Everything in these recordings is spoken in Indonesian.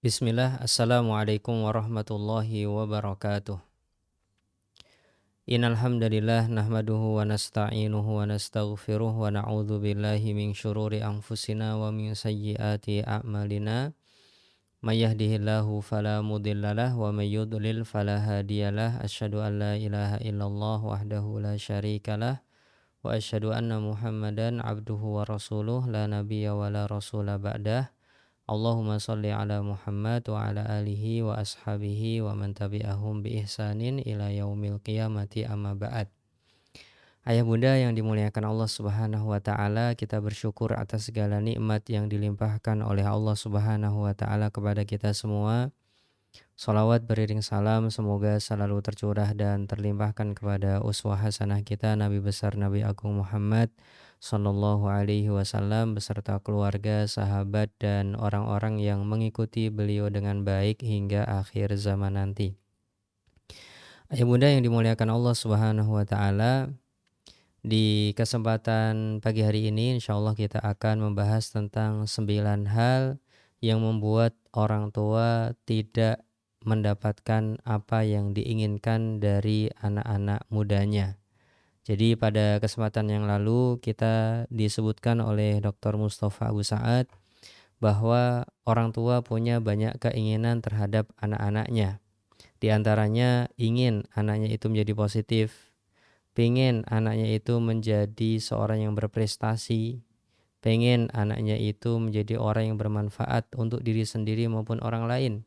Bismillah, Assalamualaikum warahmatullahi wabarakatuh. Innal hamdalillah nahmaduhu wa nasta'inuhu wa nastaghfiruh wa na'udzu billahi min syururi anfusina wa min sayyiati a'malina. May yahdihillahu fala mudhillalah wa may yudlil fala hadiyalah. Asyhadu an la ilaha illallah wahdahu la syarikalah wa asyhadu anna Muhammadan abduhu wa rasuluh la nabiyya wa la rasula ba'dah. Allahumma sholli ala Muhammad wa ala alihi wa ashabihi wa man tabi'ahum bi ihsanin ila yaumil qiyamati amma ba'd. Ayah bunda yang dimuliakan Allah Subhanahu wa taala, kita bersyukur atas segala nikmat yang dilimpahkan oleh Allah Subhanahu wa taala kepada kita semua. Salawat beriring salam semoga selalu tercurah dan terlimpahkan kepada uswah hasanah kita Nabi besar Nabi Agung Muhammad Sallallahu alaihi wasallam beserta keluarga, sahabat dan orang-orang yang mengikuti beliau dengan baik hingga akhir zaman nanti. Ayah bunda yang dimuliakan Allah Subhanahu wa taala, di kesempatan pagi hari ini insyaallah kita akan membahas tentang 9 hal yang membuat orang tua tidak mendapatkan apa yang diinginkan dari anak-anak mudanya. Jadi pada kesempatan yang lalu kita disebutkan oleh Dr. Mustafa Abu Sa'ad bahwa orang tua punya banyak keinginan terhadap anak-anaknya. Di antaranya ingin anaknya itu menjadi positif, pengen anaknya itu menjadi seorang yang berprestasi, pengen anaknya itu menjadi orang yang bermanfaat untuk diri sendiri maupun orang lain.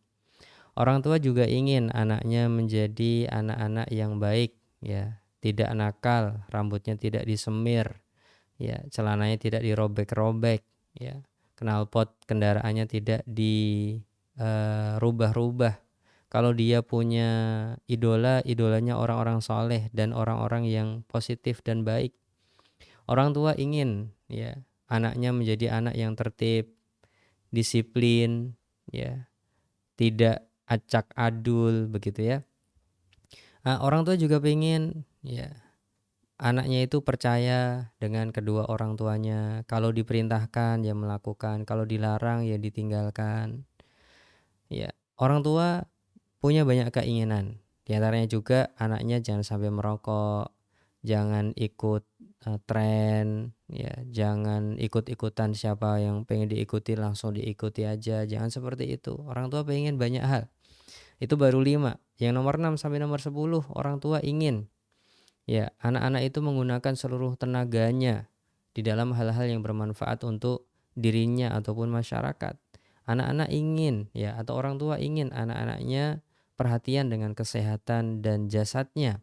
Orang tua juga ingin anaknya menjadi anak-anak yang baik, ya, tidak nakal, rambutnya tidak disemir, ya, celananya tidak dirobek-robek, ya, knalpot kendaraannya tidak dirubah-rubah. Kalau dia punya idola, idolanya orang-orang soleh dan orang-orang yang positif dan baik. Orang tua ingin, ya, anaknya menjadi anak yang tertib, disiplin, ya, tidak acak adul begitu ya. Orang tua juga pengen, ya, anaknya itu percaya dengan kedua orang tuanya. Kalau diperintahkan ya melakukan, kalau dilarang ya ditinggalkan. Ya, orang tua punya banyak keinginan. Di antaranya juga anaknya jangan sampai merokok, jangan ikut tren, ya, jangan ikut-ikutan siapa yang pengen diikuti langsung diikuti aja. Jangan seperti itu. Orang tua pengen banyak hal. Itu baru 5. Yang nomor 6 sampai nomor 10 orang tua ingin, ya, anak-anak itu menggunakan seluruh tenaganya di dalam hal-hal yang bermanfaat untuk dirinya ataupun masyarakat. Anak-anak ingin, ya, atau orang tua ingin anak-anaknya perhatian dengan kesehatan dan jasadnya.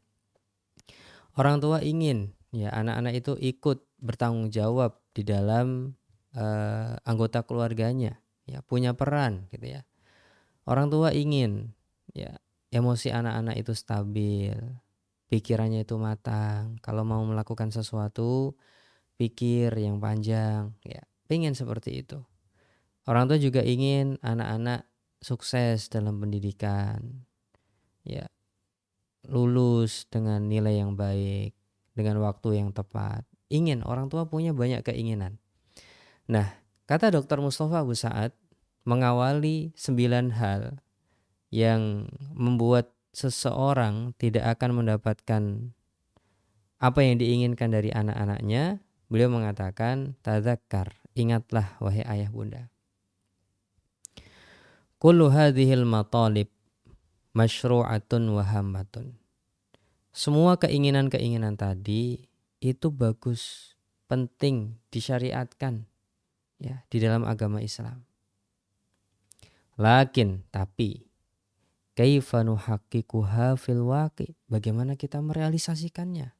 Orang tua ingin, ya, anak-anak itu ikut bertanggung jawab di dalam anggota keluarganya, ya, punya peran gitu ya. Orang tua ingin, ya, emosi anak-anak itu stabil, pikirannya itu matang. Kalau mau melakukan sesuatu, pikir yang panjang, ya, pengen seperti itu. Orang tua juga ingin anak-anak sukses dalam pendidikan, ya, lulus dengan nilai yang baik, dengan waktu yang tepat. Orang tua punya banyak keinginan. Nah, kata Dr. Mustafa Abu Sa'ad, mengawali 9 hal yang membuat seseorang tidak akan mendapatkan apa yang diinginkan dari anak-anaknya, beliau mengatakan, tadzakkar, ingatlah wahai ayah bunda. Kullu hadhil matalib masyru'atun wa hammatun. Semua keinginan-keinginan tadi itu bagus, penting, disyariatkan, ya, di dalam agama Islam. Tapi kaifa nuhaqqiquha fil waqi'? Bagaimana kita merealisasikannya?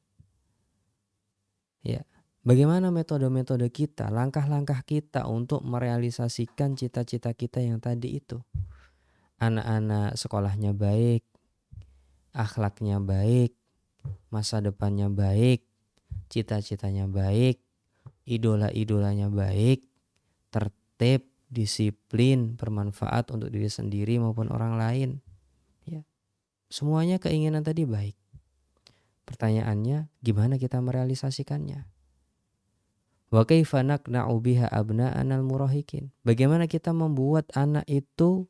Ya, bagaimana metode-metode kita, langkah-langkah kita untuk merealisasikan cita-cita kita yang tadi itu? Anak-anak sekolahnya baik, akhlaknya baik, masa depannya baik, cita-citanya baik, idola-idolanya baik, tertib, disiplin, bermanfaat untuk diri sendiri maupun orang lain. Ya, semuanya keinginan tadi baik. Pertanyaannya, gimana kita merealisasikannya? Wa kaifa naqna'u biha abna'anal murahiqin? Bagaimana kita membuat anak itu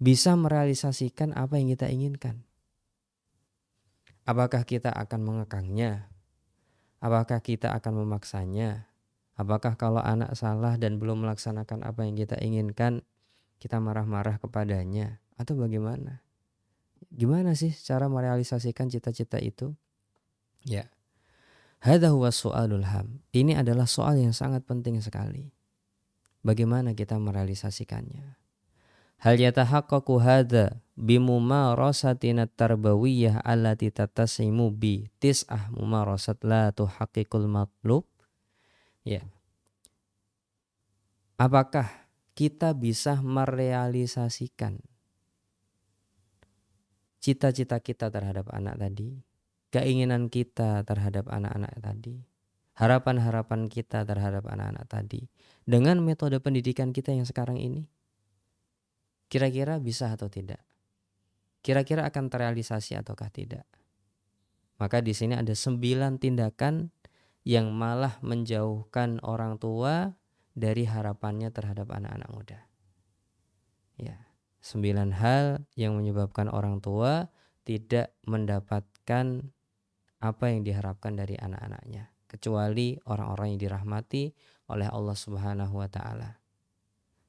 bisa merealisasikan apa yang kita inginkan. Apakah kita akan mengekangnya? Apakah kita akan memaksanya? Apakah kalau anak salah dan belum melaksanakan apa yang kita inginkan, kita marah-marah kepadanya? Atau bagaimana? Gimana sih cara merealisasikan cita-cita itu? Ya, hadza huwa su'alul ham. Ini adalah soal yang sangat penting sekali. Bagaimana kita merealisasikannya? Hal yatahaqqaqu hadza bimumarasatina tarbawiyah allati tatasimu bi tis'ah mumarasat la tuhaqqiqul matlub. Ya. Apakah kita bisa merealisasikan cita-cita kita terhadap anak tadi, keinginan kita terhadap anak-anak tadi, harapan-harapan kita terhadap anak-anak tadi dengan metode pendidikan kita yang sekarang ini? Kira-kira bisa atau tidak? Kira-kira akan terrealisasi ataukah tidak? Maka di sini ada 9 tindakan yang malah menjauhkan orang tua dari harapannya terhadap anak-anak muda. Ya, 9 hal yang menyebabkan orang tua tidak mendapatkan apa yang diharapkan dari anak-anaknya, kecuali orang-orang yang dirahmati oleh Allah Subhanahu wa taala.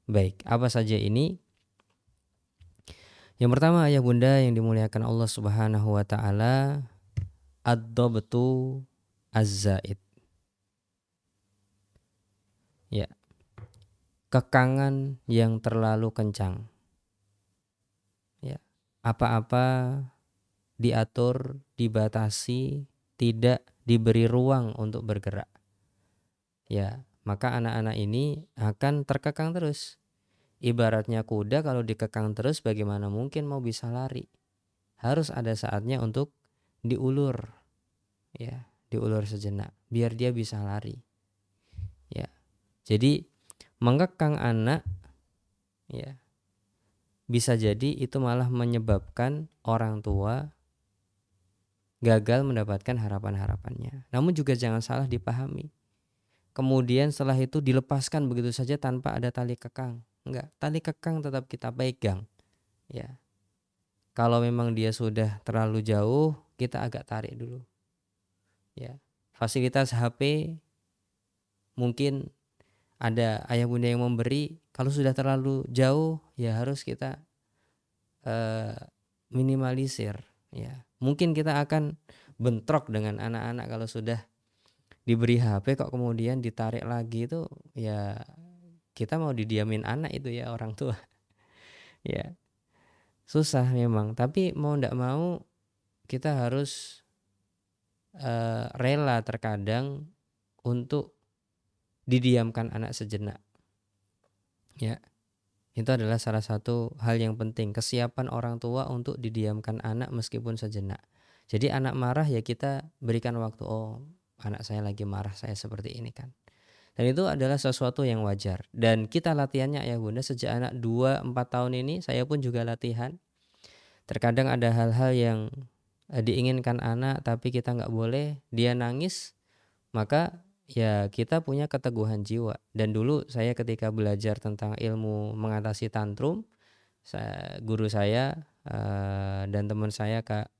Baik, apa saja ini? Yang pertama, ayah bunda yang dimuliakan Allah Subhanahu wa taala, ad-dabtu az-zaid. Ya, kekangan yang terlalu kencang. Ya, apa-apa diatur, dibatasi, tidak diberi ruang untuk bergerak. Ya, maka anak-anak ini akan terkekang terus. Ibaratnya kuda kalau dikekang terus bagaimana mungkin mau bisa lari? Harus ada saatnya untuk diulur. Ya, diulur sejenak biar dia bisa lari. Ya. Jadi mengekang anak ya bisa jadi itu malah menyebabkan orang tua gagal mendapatkan harapan-harapannya. Namun juga jangan salah dipahami. Kemudian setelah itu dilepaskan begitu saja tanpa ada tali kekang. Enggak, tali kekang tetap kita pegang. Ya. Kalau memang dia sudah terlalu jauh, kita agak tarik dulu. Ya. Fasilitas HP mungkin ada ayah bunda yang memberi, kalau sudah terlalu jauh ya harus kita minimalisir. Ya. Mungkin kita akan bentrok dengan anak-anak kalau sudah diberi HP kok kemudian ditarik lagi itu ya kita mau didiamin anak itu ya orang tua. Ya, susah memang, tapi mau ndak mau kita harus rela terkadang untuk didiamkan anak sejenak. Ya, itu adalah salah satu hal yang penting, kesiapan orang tua untuk didiamkan anak meskipun sejenak. Jadi anak marah ya kita berikan waktu, oh anak saya lagi marah, saya seperti ini kan. Dan itu adalah sesuatu yang wajar. Dan kita latihannya ya bunda sejak anak 2-4 tahun ini, saya pun juga latihan. Terkadang ada hal-hal yang diinginkan anak tapi kita nggak boleh, dia nangis, maka ya kita punya keteguhan jiwa. Dan dulu saya ketika belajar tentang ilmu mengatasi tantrum, guru saya dan teman saya Kak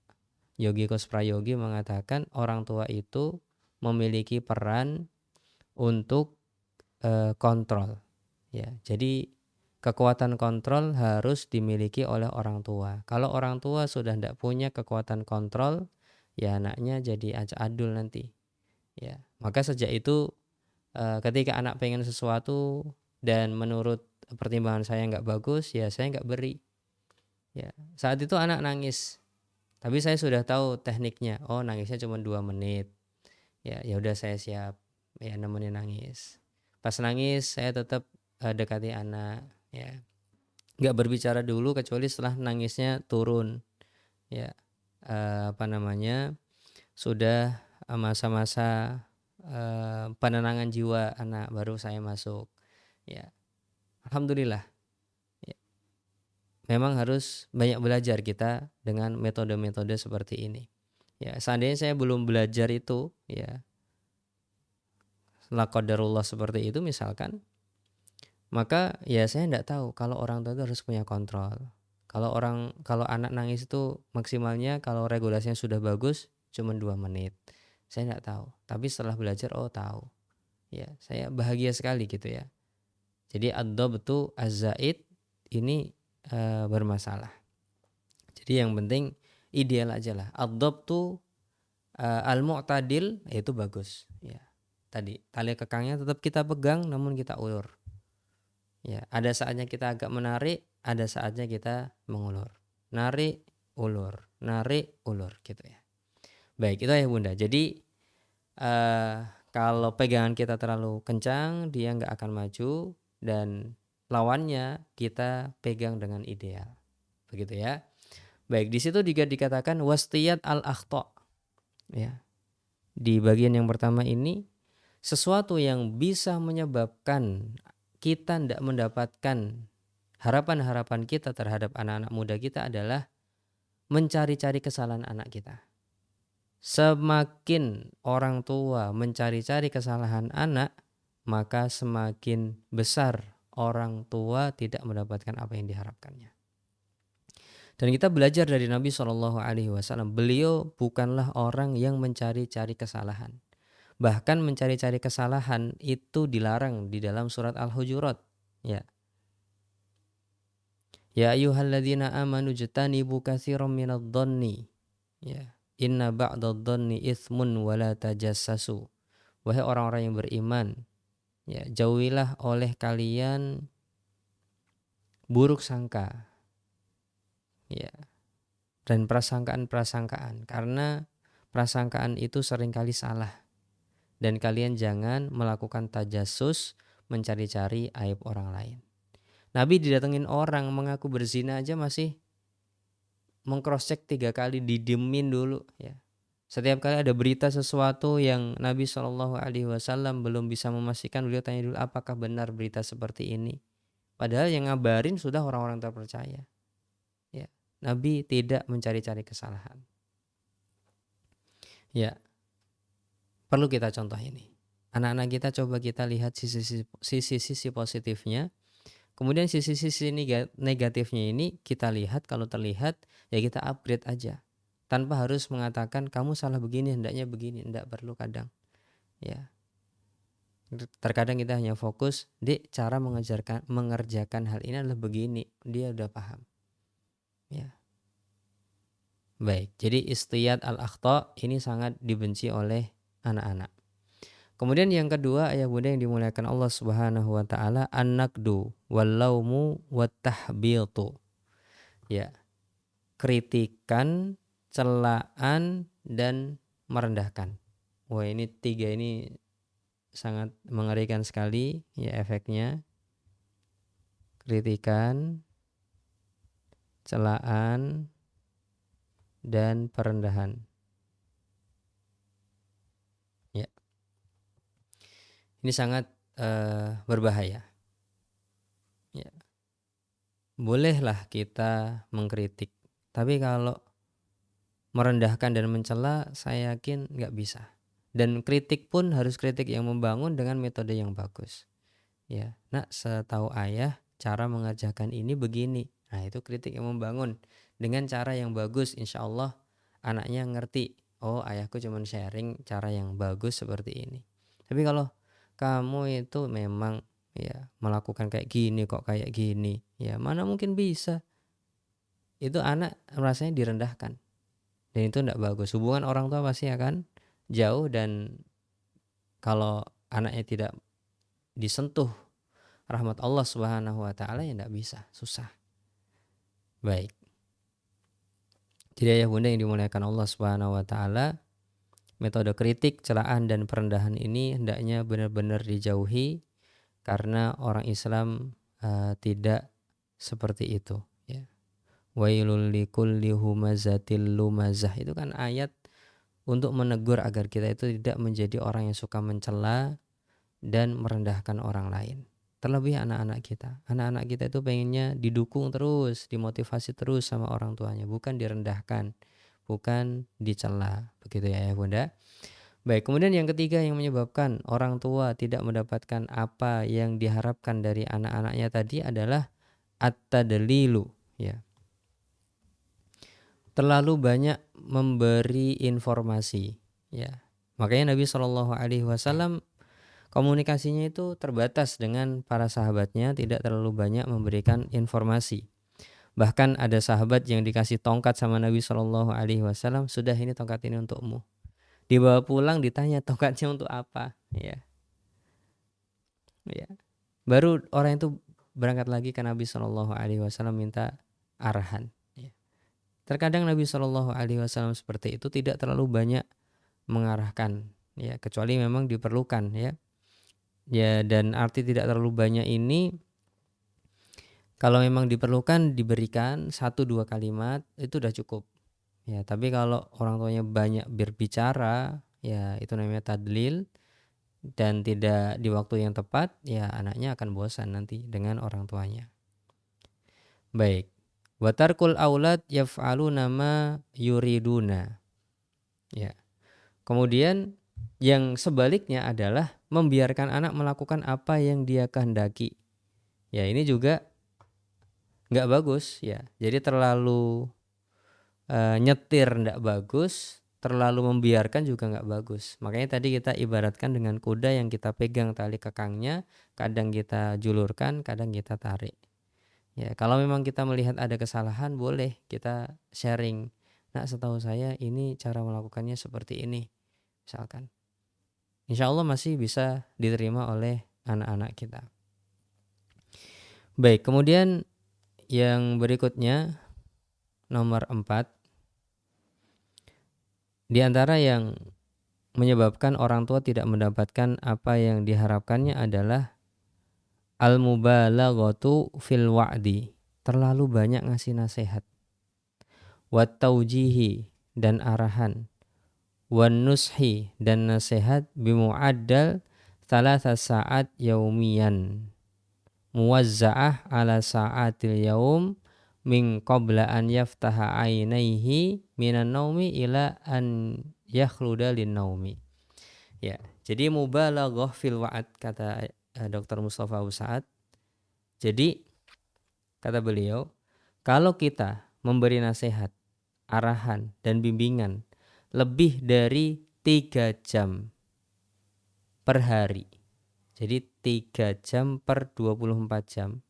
Yogi Kosprayogi mengatakan orang tua itu memiliki peran untuk kontrol. Ya, jadi kekuatan kontrol harus dimiliki oleh orang tua. Kalau orang tua sudah tidak punya kekuatan kontrol, ya anaknya jadi acak adul nanti. Ya, maka sejak itu ketika anak pengen sesuatu dan menurut pertimbangan saya nggak bagus, ya saya nggak beri. Ya, saat itu anak nangis, tapi saya sudah tahu tekniknya. Oh, nangisnya cuma 2 menit. Ya udah saya siap. Ya nemenin nangis. Pas nangis saya tetap dekati anak. Ya, nggak berbicara dulu kecuali setelah nangisnya turun. Ya, apa namanya? Sudah masa-masa penenangan jiwa anak baru saya masuk. Ya, alhamdulillah. Ya, memang harus banyak belajar kita dengan metode-metode seperti ini. Ya, seandainya saya belum belajar itu, ya, la qadarullah seperti itu misalkan, maka ya saya tidak tahu kalau orang tua itu harus punya kontrol. Kalau anak nangis itu maksimalnya kalau regulasinya sudah bagus cuma 2 menit. Saya nggak tahu, tapi setelah belajar tahu. Ya, saya bahagia sekali gitu ya. Jadi ad-dhabtu az-zaid ini bermasalah. Jadi yang penting ideal aja lah. Ad-dhabtu al-mu'tadil itu bagus ya. Tadi tali kekangnya tetap kita pegang namun kita ulur. Ya, ada saatnya kita agak menarik, ada saatnya kita mengulur. Narik, ulur gitu ya. Baik, itu ya Bunda. Jadi kalau pegangan kita terlalu kencang, dia nggak akan maju, dan lawannya kita pegang dengan ideal. Begitu ya. Baik, di situ juga dikatakan wastiyat al-akhta. Ya. Di bagian yang pertama ini, sesuatu yang bisa menyebabkan kita tidak mendapatkan harapan-harapan kita terhadap anak-anak muda kita adalah mencari-cari kesalahan anak kita. Semakin orang tua mencari-cari kesalahan anak, maka semakin besar orang tua tidak mendapatkan apa yang diharapkannya. Dan kita belajar dari Nabi SAW, beliau bukanlah orang yang mencari-cari kesalahan. Bahkan mencari-cari kesalahan itu dilarang di dalam surat Al-Hujurat. Ya. Ya ayyuhalladzina amanu jtanibu katsiran minadh-dhanni. Ya. Inna ba'dadh-dhanni itsmun wa la tajassasu. Wahai orang-orang yang beriman, ya, jauhilah oleh kalian buruk sangka. Ya. Dan prasangkaan-prasangkaan, karena prasangkaan itu seringkali salah. Dan kalian jangan melakukan tajassus, mencari-cari aib orang lain. Nabi didatengin orang mengaku berzina aja masih meng-cross check 3 kali, didiemin dulu ya. Setiap kali ada berita sesuatu yang Nabi SAW belum bisa memastikan, beliau tanya dulu apakah benar berita seperti ini. Padahal yang ngabarin sudah orang-orang terpercaya. Ya, Nabi tidak mencari-cari kesalahan. Ya, perlu kita contoh ini. Anak-anak kita coba kita lihat sisi positifnya. Kemudian sisi-sisi negatifnya ini kita lihat, kalau terlihat ya kita upgrade aja. Tanpa harus mengatakan kamu salah begini, hendaknya begini, enggak perlu kadang. Ya. Terkadang kita hanya fokus, Dek, cara mengerjakan hal ini adalah begini, dia udah paham. Ya. Baik, jadi istiyad al-akhta ini sangat dibenci oleh anak-anak. Kemudian yang kedua, ayah bunda yang dimuliakan Allah Subhanahu wa taala, an-naqdu wal-laumu wat-tahbitu. Ya. Kritikan, celaan, dan merendahkan. Wah, ini 3 ini sangat mengerikan sekali ya efeknya. Kritikan, celaan, dan perendahan. Ya. Ini sangat berbahaya. Ya. Bolehlah kita mengkritik, tapi kalau merendahkan dan mencela, saya yakin nggak bisa. Dan kritik pun harus kritik yang membangun dengan metode yang bagus. Ya, nak, setahu ayah cara mengerjakan ini begini. Nah, itu kritik yang membangun dengan cara yang bagus. Insya Allah anaknya ngerti. Oh, ayahku cuma sharing cara yang bagus seperti ini. Tapi kalau kamu itu memang ya melakukan kayak gini kok kayak gini, ya mana mungkin bisa. Itu anak rasanya direndahkan. Dan itu tidak bagus. Hubungan orang tua pasti akan jauh, dan kalau anaknya tidak disentuh rahmat Allah Subhanahu wa taala ya tidak bisa, susah. Baik. Jadi ayah bunda yang dimuliakan Allah Subhanahu wa taala, metode kritik, celaan, dan perendahan ini hendaknya benar-benar dijauhi, karena orang Islam tidak seperti itu ya. Wailul likulli humazatil lumazah, itu kan ayat untuk menegur agar kita itu tidak menjadi orang yang suka mencela dan merendahkan orang lain. Terlebih anak-anak kita. Anak-anak kita itu pengennya didukung terus, dimotivasi terus sama orang tuanya, bukan direndahkan, bukan dicela. Begitu ya bunda. Baik, kemudian yang ketiga yang menyebabkan orang tua tidak mendapatkan apa yang diharapkan dari anak-anaknya tadi adalah at-tadlilu ya. terlalu banyak memberi informasi, ya. Makanya Nabi Shallallahu Alaihi Wasallam komunikasinya itu terbatas dengan para sahabatnya, tidak terlalu banyak memberikan informasi. Bahkan ada sahabat yang dikasih tongkat sama Nabi Shallallahu Alaihi Wasallam, sudah ini tongkat ini untukmu. Dibawa pulang ditanya tongkatnya untuk apa, ya. Ya. Baru orang itu berangkat lagi ke Nabi Shallallahu Alaihi Wasallam minta arahan. Ya. Terkadang Nabi Shallallahu Alaihi Wasallam seperti itu tidak terlalu banyak mengarahkan, ya, kecuali memang diperlukan, ya. Ya, dan arti tidak terlalu banyak ini kalau memang diperlukan diberikan 1-2 kalimat itu udah cukup. Ya, tapi kalau orang tuanya banyak berbicara, ya itu namanya tadlil dan tidak di waktu yang tepat, ya anaknya akan bosan nanti dengan orang tuanya. Baik. Watarkul aulad yaf'aluna ma yuriduna. Ya. Kemudian yang sebaliknya adalah membiarkan anak melakukan apa yang dia kehendaki. Ya, ini juga nggak bagus, ya. Jadi terlalu nyetir nggak bagus, terlalu membiarkan juga nggak bagus. Makanya tadi kita ibaratkan dengan kuda yang kita pegang tali kekangnya, kadang kita julurkan, kadang kita tarik. Ya, kalau memang kita melihat ada kesalahan, boleh kita sharing. Nah, setahu saya ini cara melakukannya seperti ini, misalkan. Insya Allah masih bisa diterima oleh anak-anak kita. Baik, kemudian yang berikutnya nomor 4, di antara yang menyebabkan orang tua tidak mendapatkan apa yang diharapkannya adalah al-mubalaghatu fil wa'di, terlalu banyak ngasih nasihat, wat taujihi dan arahan, wan nushi dan nasihat bimu'addal thalatha sa'at yaumiyan muwazza'ah ala sa'atil yaum min qabla an yaftaha ainaihi minan naumi ila an yakhluda lin naumi. Ya, jadi mubalaghah fil wa'ad kata Dr. Mustafa Sa'ad. Jadi kata beliau, kalau kita memberi nasihat, arahan dan bimbingan lebih dari 3 jam per hari. Jadi 3 jam per 24 jam.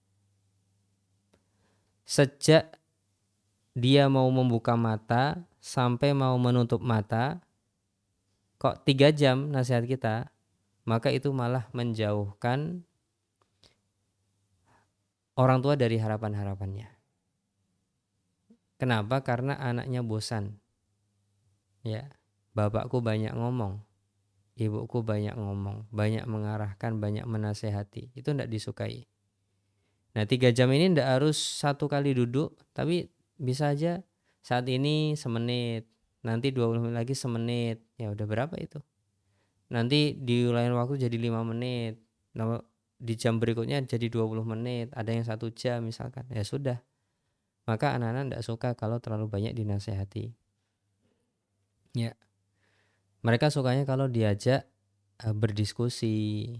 Sejak dia mau membuka mata sampai mau menutup mata, kok 3 jam nasihat kita, maka itu malah menjauhkan orang tua dari harapan-harapannya. Kenapa? Karena anaknya bosan. Ya, bapakku banyak ngomong, ibuku banyak ngomong, banyak mengarahkan, banyak menasehati. Itu tidak disukai. Nah, 3 jam ini tidak harus satu kali duduk, tapi bisa aja saat ini semenit, nanti 20 menit lagi semenit. Ya udah berapa itu? Nanti di lain waktu jadi 5 menit. Nah, di jam berikutnya jadi 20 menit. Ada yang 1 jam misalkan. Ya sudah. Maka anak-anak tidak suka kalau terlalu banyak dinasehati. Ya. Mereka sukanya kalau diajak berdiskusi,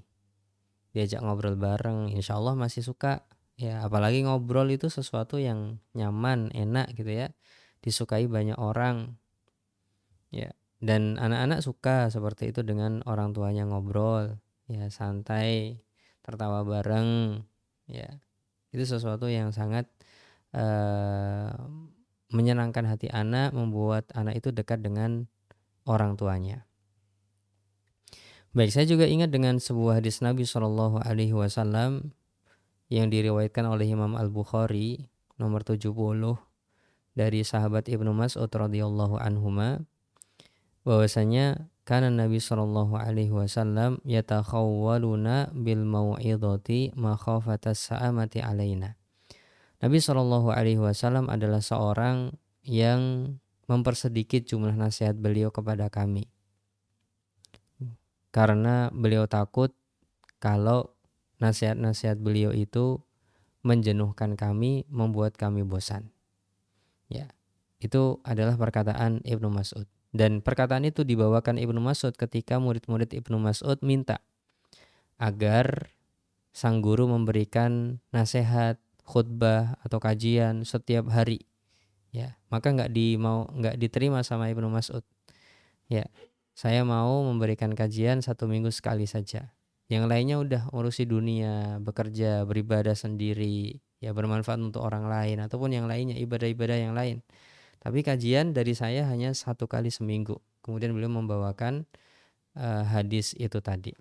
diajak ngobrol bareng, insya Allah masih suka. Ya, apalagi ngobrol itu sesuatu yang nyaman, enak gitu ya, disukai banyak orang. Ya, dan anak-anak suka seperti itu dengan orang tuanya ngobrol, ya santai, tertawa bareng, ya itu sesuatu yang sangat menyenangkan hati anak, membuat anak itu dekat dengan orang tuanya. Baik, saya juga ingat dengan sebuah hadis Nabi Shallallahu Alaihi Wasallam yang diriwayatkan oleh Imam Al-Bukhari nomor 70 dari sahabat Ibnu Mas'ud radhiyallahu anhuma, bahwasanya kana Nabi Shallallahu Alaihi Wasallam yatakhawwaluna bil mau'idati makhafatas sa'amati alaina. Nabi Shallallahu Alaihi Wasallam adalah seorang yang mempersedikit jumlah nasihat beliau kepada kami, karena beliau takut kalau nasihat-nasihat beliau itu menjenuhkan kami, membuat kami bosan. Ya, itu adalah perkataan Ibnu Mas'ud. Dan perkataan itu dibawakan Ibnu Mas'ud ketika murid-murid Ibnu Mas'ud minta agar sang guru memberikan nasihat, khutbah atau kajian setiap hari. ya. Maka nggak diterima sama Ibnu Mas'ud. Ya, saya mau memberikan kajian 1 minggu sekali saja. Yang lainnya udah urusi dunia, bekerja, beribadah sendiri, ya bermanfaat untuk orang lain ataupun yang lainnya, ibadah-ibadah yang lain. Tapi kajian dari saya hanya 1 kali seminggu. Kemudian beliau membawakan hadis itu tadi.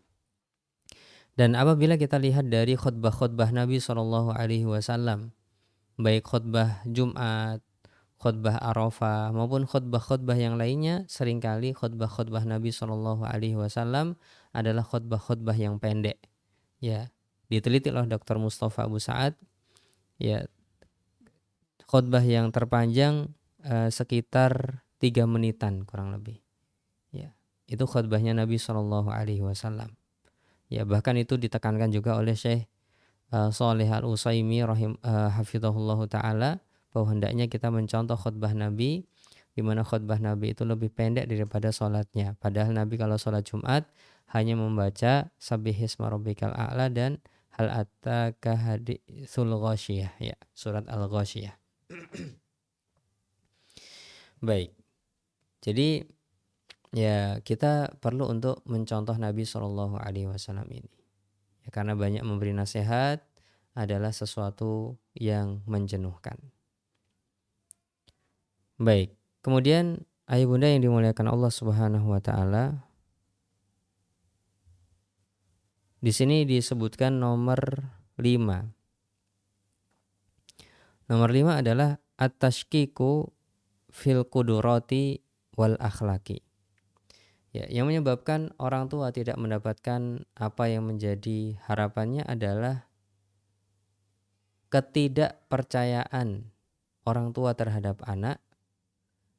Dan apabila kita lihat dari khutbah-khutbah Nabi Shallallahu Alaihi Wasallam, baik khutbah Jumat, khutbah Arafah maupun khutbah-khutbah yang lainnya, seringkali khutbah-khutbah Nabi Shallallahu Alaihi Wasallam adalah khutbah-khutbah yang pendek. Ya, diteliti oleh Dr. Mustafa Abu Sa'ad. Ya, khutbah yang terpanjang sekitar 3 menitan kurang lebih. Ya, itu khutbahnya Nabi Shallallahu Alaihi Wasallam. Ya, bahkan itu ditekankan juga oleh Syekh Shalih Al-Utsaimin hafizahullahu taala, bahwa hendaknya kita mencontoh khutbah Nabi, di mana khutbah Nabi itu lebih pendek daripada sholatnya. Padahal Nabi kalau sholat Jumat hanya membaca Sabbihisma rabbikal a'la dan hal ataka haditsul ghasyiyah, ya, surat Al-Ghasyiyah. Baik. Jadi ya kita perlu untuk mencontoh Nabi Shallallahu Alaihi Wasallam ini. Ya, karena banyak memberi nasihat adalah sesuatu yang menjenuhkan. Baik, kemudian ayah bunda yang dimuliakan Allah Subhanahu wa taala, di sini disebutkan nomor 5. Nomor 5 adalah at-tashkiku fil qudurati wal akhlaki. Ya, yang menyebabkan orang tua tidak mendapatkan apa yang menjadi harapannya adalah ketidakpercayaan orang tua terhadap anak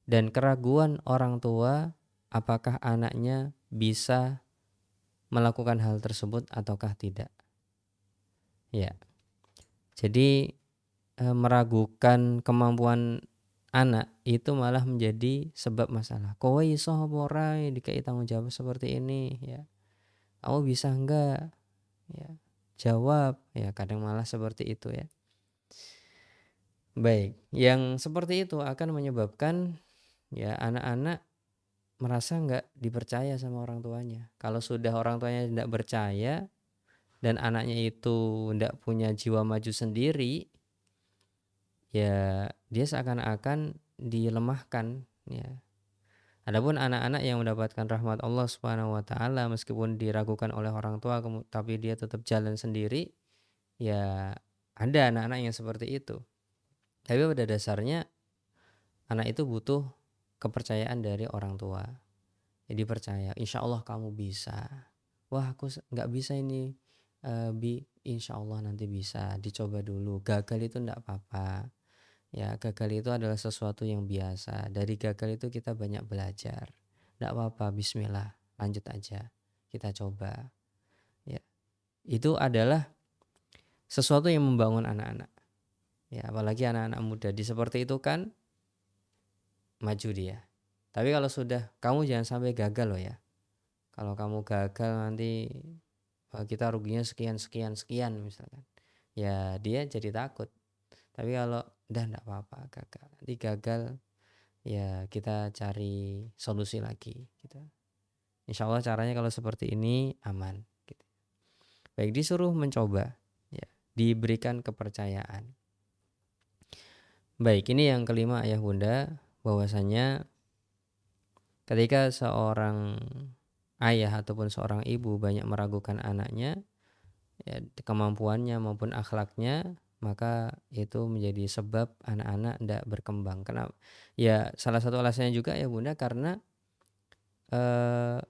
dan keraguan orang tua apakah anaknya bisa melakukan hal tersebut ataukah tidak. Ya. Jadi meragukan kemampuan anak itu malah menjadi sebab masalah. Kowe iso apa ora dikai tanggung jawab seperti ini, ya. Kamu bisa enggak? Ya. Jawab, ya, kadang malah seperti itu, ya. Baik, yang seperti itu akan menyebabkan ya anak-anak merasa nggak dipercaya sama orang tuanya. Kalau sudah orang tuanya tidak percaya dan anaknya itu tidak punya jiwa maju sendiri, ya dia seakan-akan dilemahkan, ya. Adapun anak-anak yang mendapatkan rahmat Allah Subhanahu wa taala meskipun diragukan oleh orang tua tapi dia tetap jalan sendiri, ya ada anak-anak yang seperti itu. Tapi pada dasarnya anak itu butuh kepercayaan dari orang tua. Jadi percaya, insya Allah kamu bisa. Wah aku nggak bisa ini, insya Allah nanti bisa. Dicoba dulu. Gagal itu nggak apa-apa. Ya, gagal itu adalah sesuatu yang biasa. Dari gagal itu kita banyak belajar. Nggak apa-apa, Bismillah, lanjut aja. Kita coba. Ya, itu adalah sesuatu yang membangun anak-anak. Ya, apalagi anak-anak muda. Di seperti itu kan maju dia. Tapi kalau sudah, kamu jangan sampai gagal loh ya. Kalau kamu gagal nanti kita ruginya sekian misalkan. Ya dia jadi takut. Tapi kalau udah enggak apa-apa gagal. Nanti gagal ya kita cari solusi lagi gitu. Insya Allah caranya kalau seperti ini aman gitu. Baik, disuruh mencoba, ya, diberikan kepercayaan. Baik, ini yang kelima ayah bunda, bahwasanya ketika seorang ayah ataupun seorang ibu banyak meragukan anaknya, ya, kemampuannya maupun akhlaknya, maka itu menjadi sebab anak-anak tidak berkembang. Kenapa? Ya salah satu alasannya juga ya bunda, karena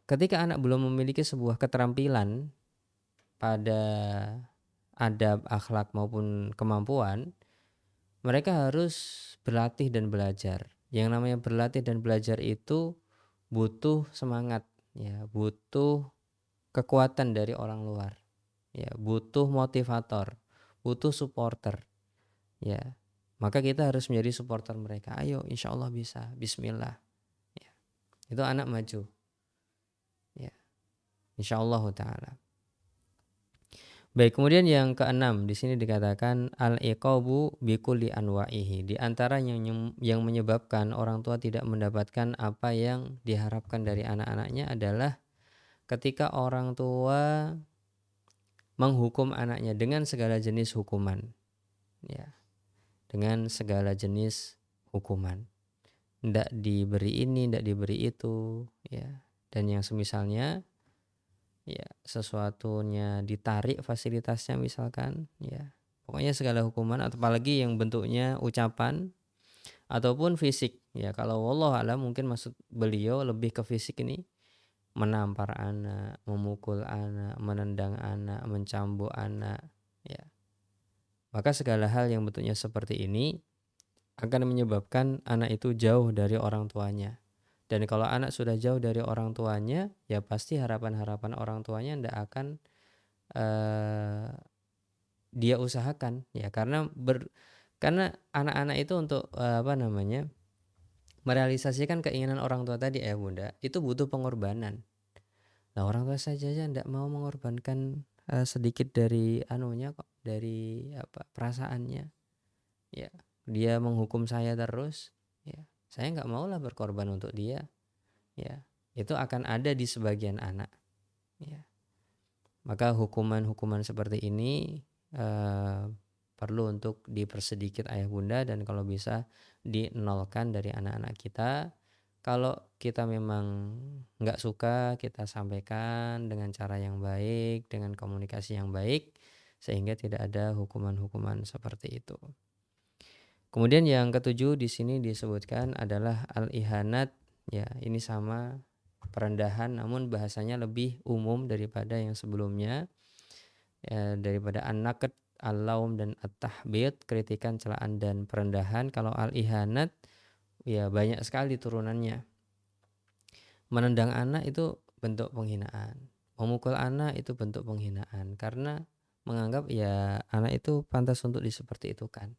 ketika anak belum memiliki sebuah keterampilan pada adab, akhlak maupun kemampuan, mereka harus berlatih dan belajar. Yang namanya berlatih dan belajar itu butuh semangat, ya, butuh kekuatan dari orang luar, ya, butuh motivator, butuh supporter, ya. Maka kita harus menjadi supporter mereka. Ayo, insya Allah bisa, Bismillah, ya. Itu anak maju, ya, insya Allah taala. Baik, kemudian yang keenam di sini dikatakan al-iqabu bikulli anwa'ihi. Di antara yang menyebabkan orang tua tidak mendapatkan apa yang diharapkan dari anak-anaknya adalah ketika orang tua menghukum anaknya dengan segala jenis hukuman, ya, dengan segala jenis hukuman. Ndak diberi ini, ndak diberi itu, ya. Dan yang semisalnya, ya, sesuatunya ditarik fasilitasnya misalkan, ya. Pokoknya segala hukuman atau apalagi yang bentuknya ucapan ataupun fisik, ya. Kalau wallahu alam mungkin maksud beliau lebih ke fisik ini, menampar anak, memukul anak, menendang anak, mencambuk anak, ya. Maka segala hal yang bentuknya seperti ini akan menyebabkan anak itu jauh dari orang tuanya. Dan kalau anak sudah jauh dari orang tuanya, ya pasti harapan-harapan orang tuanya tidak akan eh, dia usahakan, ya, karena anak-anak itu untuk apa namanya, merealisasikan keinginan orang tua tadi, bunda, itu butuh pengorbanan. Nah, orang tua saja tidak mau mengorbankan sedikit dari anunya kok, dari apa perasaannya, ya. Dia menghukum saya terus, ya, saya nggak maulah berkorban untuk dia, ya. Itu akan ada di sebagian anak, ya. Maka hukuman-hukuman seperti ini eh, perlu untuk dipersedikit ayah bunda, dan kalau bisa dinolkan dari anak-anak kita. Kalau kita memang nggak suka, kita sampaikan dengan cara yang baik, dengan komunikasi yang baik, sehingga tidak ada hukuman-hukuman seperti itu. Kemudian yang ketujuh di sini disebutkan adalah al-ihanat, ya, ini sama perendahan namun bahasanya lebih umum daripada yang sebelumnya, ya, daripada an-naqd, al-laum dan at-tahbid, kritikan, celaan dan perendahan. Kalau al-ihanat, ya, banyak sekali turunannya. Menendang anak itu bentuk penghinaan, memukul anak itu bentuk penghinaan, karena menganggap ya anak itu pantas untuk diseperti itu kan.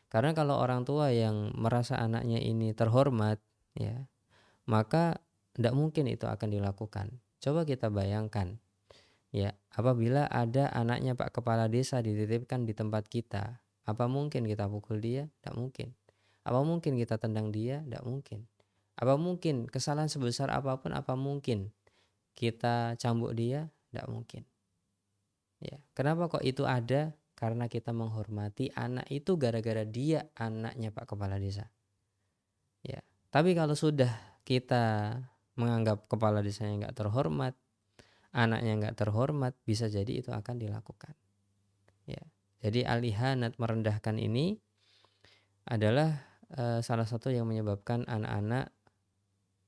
Karena kalau orang tua yang merasa anaknya ini terhormat, ya, maka tidak mungkin itu akan dilakukan. Coba kita bayangkan, ya, apabila ada anaknya Pak Kepala Desa dititipkan di tempat kita, apa mungkin kita pukul dia? Tidak mungkin. Apa mungkin kita tendang dia? Tidak mungkin. Apa mungkin kesalahan sebesar apapun, apa mungkin kita cambuk dia? Tidak mungkin. Ya, kenapa kok itu ada? Karena kita menghormati anak itu gara-gara dia anaknya Pak Kepala Desa. Ya, tapi kalau sudah kita menganggap kepala desanya nggak terhormat, anaknya nggak terhormat, bisa jadi itu akan dilakukan. Ya, jadi alihanat, merendahkan ini adalah salah satu yang menyebabkan anak-anak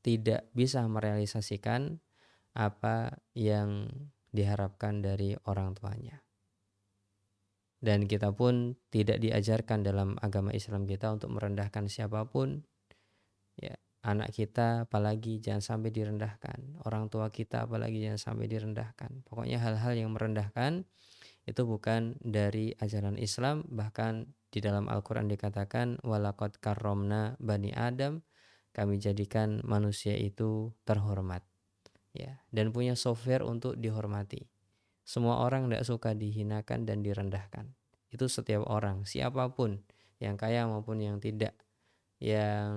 tidak bisa merealisasikan apa yang diharapkan dari orang tuanya. Dan kita pun tidak diajarkan dalam agama Islam kita untuk merendahkan siapapun, ya. Anak kita apalagi jangan sampai direndahkan, orang tua kita apalagi jangan sampai direndahkan. Pokoknya hal-hal yang merendahkan itu bukan dari ajaran Islam. Bahkan di dalam Al-Quran dikatakan walaqad karromna bani Adam, kami jadikan manusia itu terhormat, ya, dan punya software untuk dihormati. Semua orang tidak suka dihinakan dan direndahkan. Itu setiap orang, siapapun, yang kaya maupun yang tidak, yang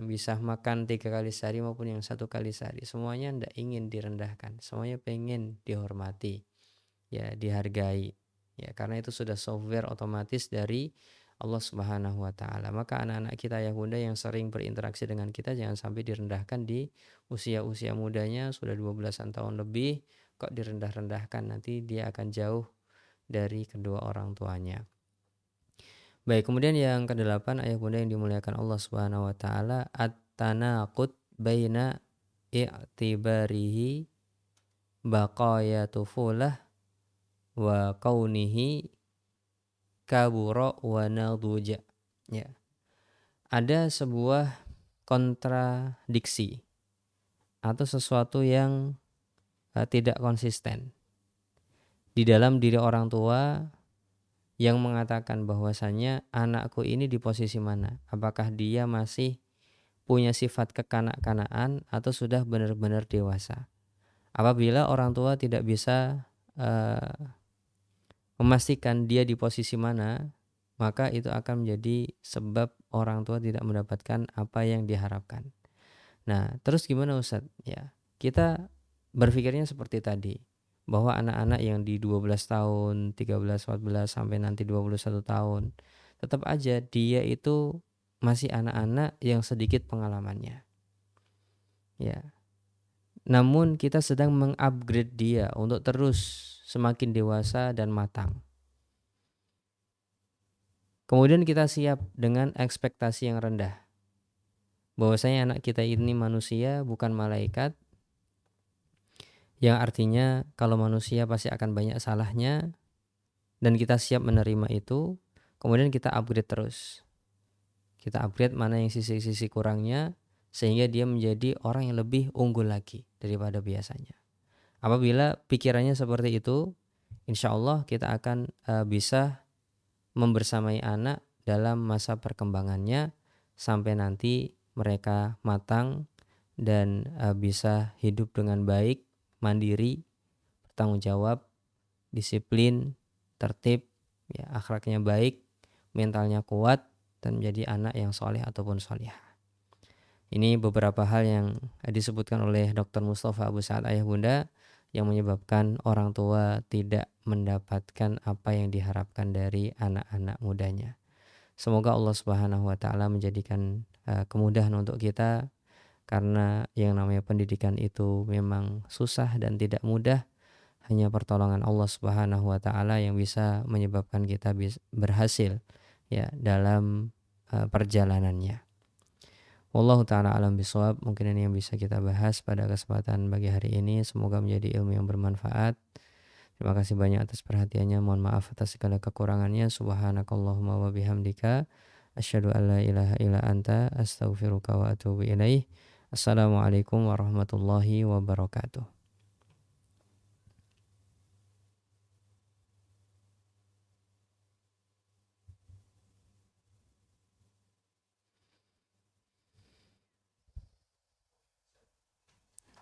bisa makan 3 kali sehari maupun yang 1 kali sehari, semuanya tidak ingin direndahkan, semuanya pengen dihormati, ya, dihargai, ya, karena itu sudah software otomatis dari Allah Subhanahu wa taala. Maka anak-anak kita ya bunda yang sering berinteraksi dengan kita jangan sampai direndahkan di usia-usia mudanya, sudah 12-an tahun lebih kok direndah-rendahkan, nanti dia akan jauh dari kedua orang tuanya. Baik, kemudian yang kedelapan ayah bunda yang dimuliakan Allah Subhanahu wa taala, at-tanaqud baina i'tibarihi baqaya tufulah wa kaunihi kabura wa naduja. Ya. Ada sebuah kontradiksi atau sesuatu yang tidak konsisten di dalam diri orang tua yang mengatakan bahwasannya anakku ini di posisi mana? Apakah dia masih punya sifat kekanak-kanakan atau sudah benar-benar dewasa? Apabila orang tua tidak bisa memastikan dia di posisi mana, maka itu akan menjadi sebab orang tua tidak mendapatkan apa yang diharapkan. Nah, terus gimana Ustadz? Ya, kita berpikirnya seperti tadi, bahwa anak-anak yang di 12 tahun, 13, 14 sampai nanti 21 tahun, tetap aja dia itu masih anak-anak yang sedikit pengalamannya. Ya. Namun kita sedang mengupgrade dia untuk terus semakin dewasa dan matang. Kemudian kita siap dengan ekspektasi yang rendah, bahwasanya anak kita ini manusia bukan malaikat, yang artinya kalau manusia pasti akan banyak salahnya, dan kita siap menerima itu. Kemudian kita upgrade terus, kita upgrade mana yang sisi-sisi kurangnya, sehingga dia menjadi orang yang lebih unggul lagi daripada biasanya. Apabila pikirannya seperti itu, insya Allah kita akan bisa membersamai anak dalam masa perkembangannya sampai nanti mereka matang dan bisa hidup dengan baik, mandiri, bertanggung jawab, disiplin, tertib, ya, akhlaknya baik, mentalnya kuat, dan menjadi anak yang soleh ataupun solihah. Ini beberapa hal yang disebutkan oleh Dr. Mustafa Abu Sa'ad Ayah Bunda yang menyebabkan orang tua tidak mendapatkan apa yang diharapkan dari anak-anak mudanya. Semoga Allah Subhanahu wa taala menjadikan kemudahan untuk kita, karena yang namanya pendidikan itu memang susah dan tidak mudah. Hanya pertolongan Allah Subhanahu wa taala yang bisa menyebabkan kita berhasil ya dalam perjalanannya. Wallahu ta'ala alam bisawab. Mungkin ini yang bisa kita bahas pada kesempatan pagi hari ini. Semoga menjadi ilmu yang bermanfaat. Terima kasih banyak atas perhatiannya. Mohon maaf atas segala kekurangannya. Subhanakallahumma wa bihamdika asyhadu an la ilaha illa anta astaghfiruka wa atubu ilaih. Assalamualaikum warahmatullahi wabarakatuh.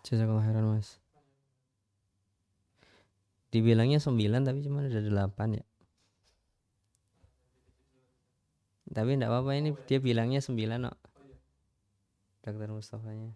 Jazakallah khairan Mas. Dibilangnya 9 tapi cuma ada 8 ya. Tapi enggak apa-apa, ini dia bilangnya 9 kok. Dokter Mustafanya.